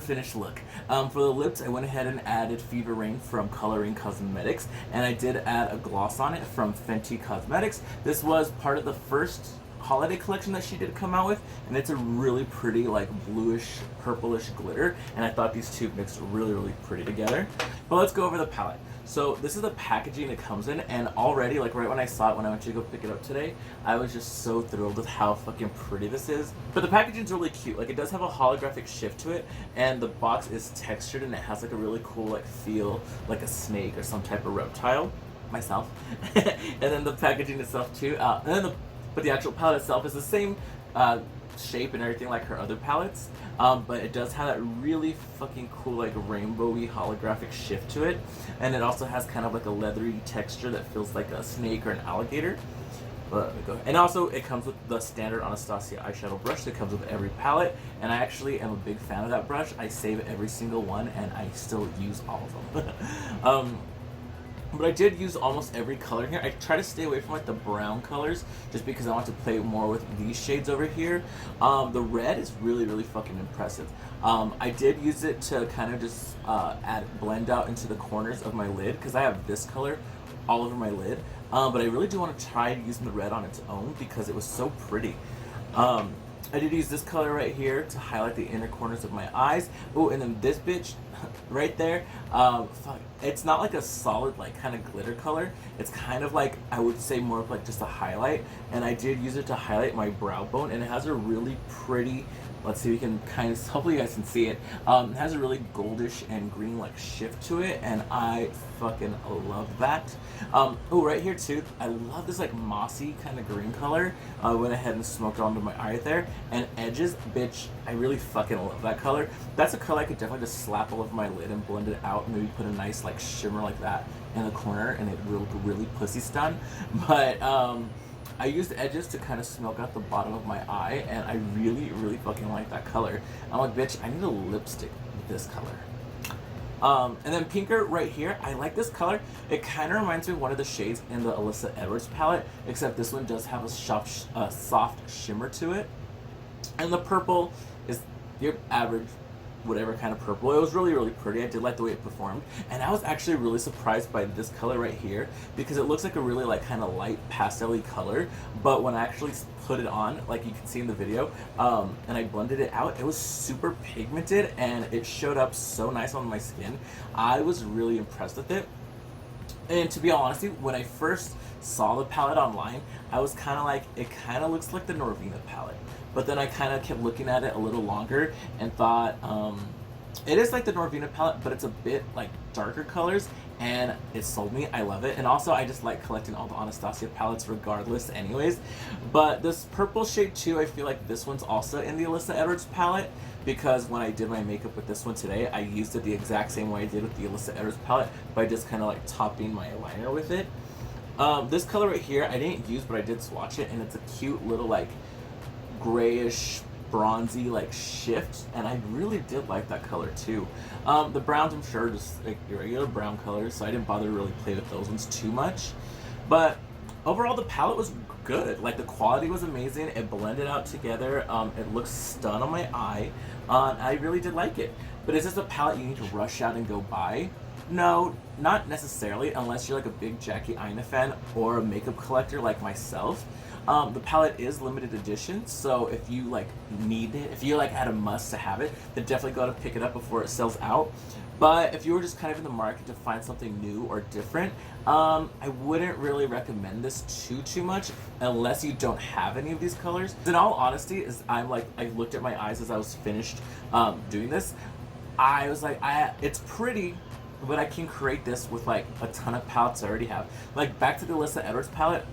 Finished look. For the lips, I went ahead and added Fever Rain from Coloring Cosmetics, and I did add a gloss on it from Fenty Cosmetics. This was part of the first holiday collection that she did come out with, and it's a really pretty like bluish purplish glitter, and I thought these two mixed really pretty together. But let's go over the palette. So this is the packaging it comes in, and already, like right when I saw it when I went to go pick it up today, I was just so thrilled with how fucking pretty this is. But the packaging's really cute. Like, it does have a holographic shift to it, and the box is textured, and it has like a really cool like feel, like a snake or some type of reptile. Myself. And then the packaging itself too. But the actual palette itself is the same shape and everything like her other palettes, but it does have that really fucking cool like rainbowy holographic shift to it, and it also has kind of like a leathery texture that feels like a snake or an alligator. And also it comes with the standard Anastasia eyeshadow brush that comes with every palette, and I actually am a big fan of that brush. I save every single one and I still use all of them. But I did use almost every color here. I try to stay away from like the brown colors just because I want to play more with these shades over here. The red is really fucking impressive. I did use it to kind of just blend out into the corners of my lid because I have this color all over my lid. But I really do want to try using the red on its own because it was so pretty. I did use this color right here to highlight the inner corners of my eyes. Oh, and then this bitch right there, fuck, it's not like a solid like kind of glitter color. It's kind of like, I would say more of like just a highlight, and I did use it to highlight my brow bone, and it has a really pretty, let's see if we can kind of, hopefully you guys can see it. It has a really goldish and green like shift to it, and I fucking love that. Oh, right here too, I love this like mossy kind of green color. I went ahead and smoked it onto my eye there, and edges, bitch, I really fucking love that color. That's a color I could definitely just slap all over my lid and blend it out, and maybe put a nice like shimmer like that in the corner, and it would look really pussy stun. But I used edges to kind of smoke out the bottom of my eye, and I really fucking like that color. I'm like, bitch, I need a lipstick with this color. And then pinker right here, I like this color. It kind of reminds me of one of the shades in the Alyssa Edwards palette, except this one does have a soft shimmer to it. And the purple is your average whatever kind of purple. It was really pretty. I did like the way it performed, and I was actually really surprised by this color right here because it looks like a really like kind of light pastel-y color, but when I actually put it on, like you can see in the video, and I blended it out, it was super pigmented and it showed up so nice on my skin. I was really impressed with it. And to be honest, when I first saw the palette online, I was kind of like, it kind of looks like the Norvina palette. But then I kind of kept looking at it a little longer and thought, it is like the Norvina palette, but it's a bit like darker colors, and it sold me. I love it. And also I just like collecting all the Anastasia palettes regardless anyways. But this purple shade too, I feel like this one's also in the Alyssa Edwards palette, because when I did my makeup with this one today, I used it the exact same way I did with the Alyssa Edwards palette by just kind of like topping my eyeliner with it. This color right here I didn't use, but I did swatch it, and it's a cute little like grayish bronzy like shift, and I really did like that color too. The browns, I'm sure, just like your regular brown colors, so I didn't bother to really play with those ones too much. But overall the palette was good. Like the quality was amazing. It blended out together. It looks stun on my eye. I really did like it. But is this a palette you need to rush out and go buy? No, not necessarily, unless you're like a big Jackie Aina fan or a makeup collector like myself. The palette is limited edition, so if you like need it, if you like had a must to have it, then definitely go to pick it up before it sells out. But if you were just kind of in the market to find something new or different, I wouldn't really recommend this too much unless you don't have any of these colors. In all honesty, I looked at my eyes as I was finished doing this. I was like, it's pretty, but I can create this with like a ton of palettes I already have. Like back to the Alyssa Edwards palette,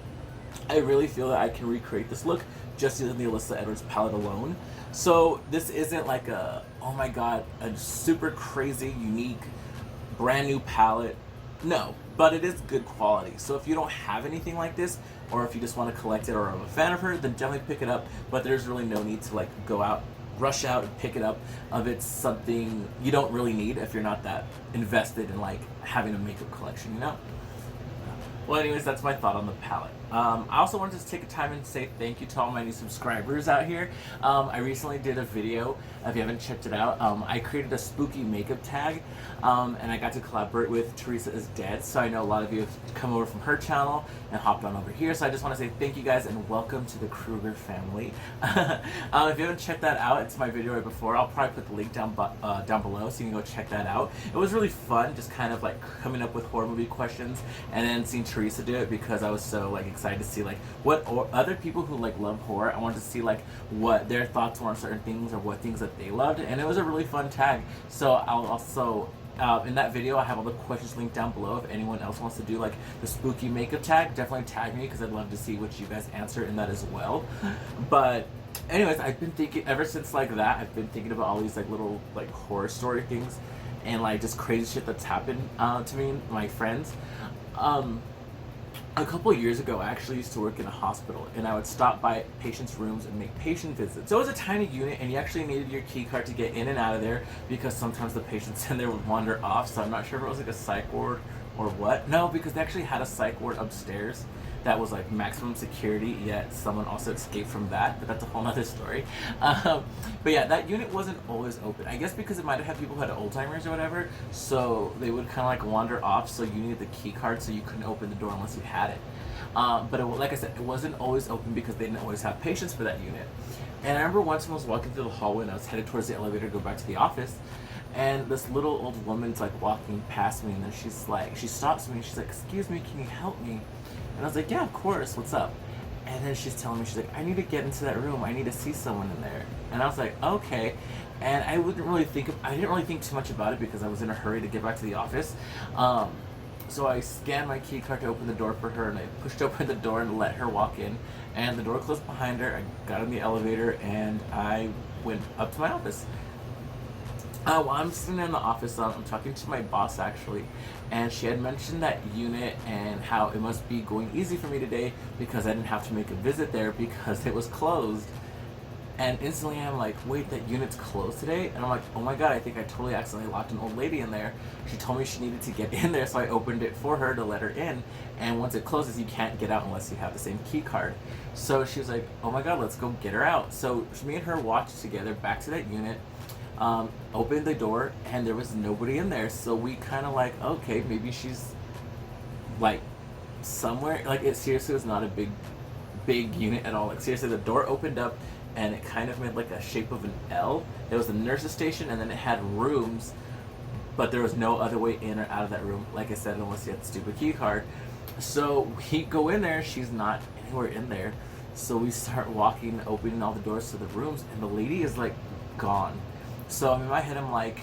I really feel that I can recreate this look just using the Alyssa Edwards palette alone. So this isn't like a, oh my god, a super crazy, unique, brand new palette. No, but it is good quality. So if you don't have anything like this, or if you just want to collect it or are a fan of her, then definitely pick it up. But there's really no need to like go out, rush out and pick it up if it's something you don't really need if you're not that invested in like having a makeup collection, you know? Well, anyways, that's my thought on the palette. I also wanted to take a time and say thank you to all my new subscribers out here. I recently did a video, if you haven't checked it out, I created a spooky makeup tag, and I got to collaborate with Teresa is Dead, so I know a lot of you have come over from her channel and hopped on over here, so I just want to say thank you guys and welcome to the Krueger family. If you haven't checked that out, it's my video right before. I'll probably put the link down below so you can go check that out. It was really fun, just kind of like coming up with horror movie questions and then seeing Teresa do it because I was so like excited to see like what other people who like love horror, I wanted to see like what their thoughts were on certain things or what things that they loved, and it was a really fun tag. So I'll also in that video I have all the questions linked down below. If anyone else wants to do like the spooky makeup tag, definitely tag me because I'd love to see what you guys answer in that as well. But anyways, I've been thinking ever since like that, I've been thinking about all these like little like horror story things and like just crazy shit that's happened to me and my friends. A couple of years ago, I actually used to work in a hospital, and I would stop by patients' rooms and make patient visits. So it was a tiny unit, and you actually needed your key card to get in and out of there because sometimes the patients in there would wander off. So I'm not sure if it was like a psych ward or what. No, because they actually had a psych ward upstairs that was like maximum security, yet someone also escaped from that, but that's a whole nother story. But yeah, that unit wasn't always open. I guess because it might have had people who had Alzheimer's or whatever, so they would kind of like wander off, so you needed the key card so you couldn't open the door unless you had it. But like I said, it wasn't always open because they didn't always have patients for that unit. And I remember once when I was walking through the hallway and I was headed towards the elevator to go back to the office, and this little old woman's like walking past me, and then she stops me and she's like, "Excuse me, can you help me?" And I was like, "Yeah, of course, what's up?" And then she's telling me, she's like, "I need to get into that room. I need to see someone in there." And I was like, "Okay." And I didn't really think too much about it because I was in a hurry to get back to the office. So I scanned my key card to open the door for her, and I pushed open the door and let her walk in. And the door closed behind her. I got in the elevator and I went up to my office. While I'm sitting in the office, I'm talking to my boss actually, and she had mentioned that unit and how it must be going easy for me today because I didn't have to make a visit there because it was closed. And instantly I'm like, wait, that unit's closed today? And I'm like, oh my god, I think I totally accidentally locked an old lady in there. She told me she needed to get in there, so I opened it for her to let her in. And once it closes, you can't get out unless you have the same key card. So she was like, oh my god, let's go get her out. So me and her walked together back to that unit, opened the door, and there was nobody in there. So we kind of like, okay, maybe she's like somewhere. Like it seriously was not a big unit at all. Like seriously, the door opened up and it kind of made like a shape of an L. It was the nurse's station, and then it had rooms, but there was no other way in or out of that room, like I said, unless you had the stupid key card. So we go in there, she's not anywhere in there. So we start walking, opening all the doors to the rooms, and the lady is like gone. So in my head I'm like,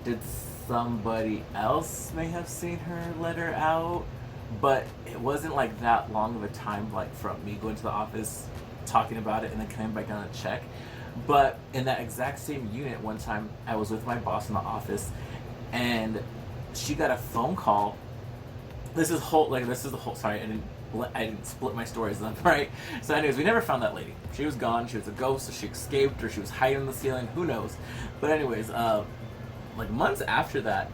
did somebody else may have seen her, let her out? But it wasn't like that long of a time, like from me going to the office, talking about it, and then coming back down to check. But in that exact same unit, one time I was with my boss in the office, and she got a phone call. This is the whole. Sorry, I didn't split my stories then, right? So, anyways, we never found that lady. She was gone. She was a ghost, so she escaped, or she was hiding in the ceiling. Who knows? But anyways, like months after that,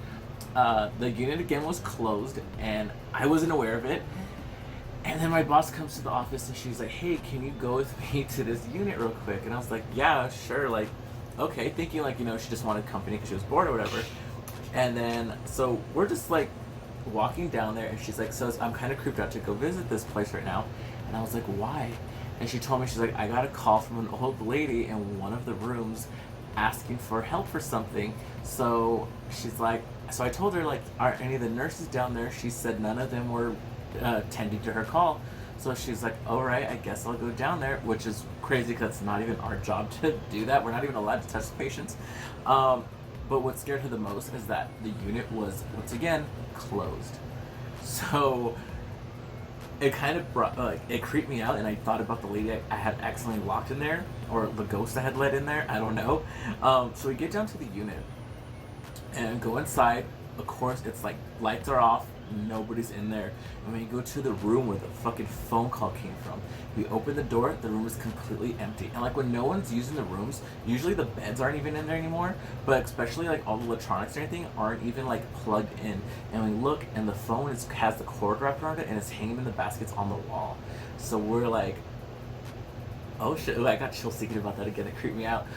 the unit again was closed, and I wasn't aware of it. And then my boss comes to the office and she's like, "Hey, can you go with me to this unit real quick?" And I was like, "Yeah, sure." Like, okay, thinking like, you know, she just wanted company because she was bored or whatever. And then, so we're just like walking down there, and she's like, "So I'm kind of creeped out to go visit this place right now." And And I was like, why? And she told me, she's like, I got a call from an old lady in one of the rooms asking for help for something. So she's like, so I told her, like, are any of the nurses down there? She said none of them were tending to her call. So she's like, all right, I guess I'll go down there, which is crazy because it's not even our job to do that. We're not even allowed to touch the patients. But what scared her the most is that the unit was, once again, closed. So it kind of brought, it creeped me out, and I thought about the lady I had accidentally locked in there, or the ghost I had let in there, I don't know. So we get down to the unit and go inside. Of course, it's like lights are off, nobody's in there. And when you go to the room where the fucking phone call came from, we open the door, the room is completely empty. And like when no one's using the rooms, usually the beds aren't even in there anymore, but especially like all the electronics and everything aren't even like plugged in. And we look, and the phone has the cord wrapped around it, and it's hanging in the baskets on the wall. So we're like, oh shit. Ooh, I got chills thinking about that again. It creeped me out.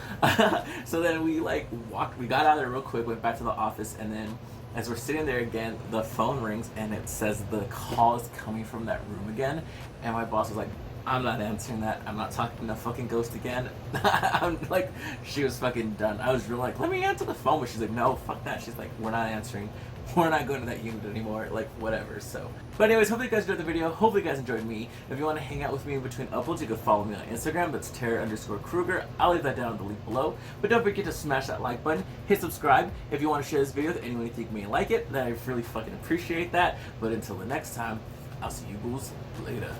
So then we got out of there real quick, went back to the office, and then as we're sitting there again, the phone rings and it says the call is coming from that room again. And my boss was like, I'm not answering that. I'm not talking to the fucking ghost again. I'm like, she was fucking done. I was real like, let me answer the phone. But she's like, no, fuck that. She's like, we're not answering. We're not going to that unit anymore. Like, whatever. So, but anyways, hopefully you guys enjoyed the video. Hopefully you guys enjoyed me. If you want to hang out with me in between uploads, you can follow me on Instagram. That's Tara_Krueger. I'll leave that down in the link below. But don't forget to smash that like button. Hit subscribe. If you want to share this video with anyone you think may like it, then I really fucking appreciate that. But until the next time, I'll see you bulls later.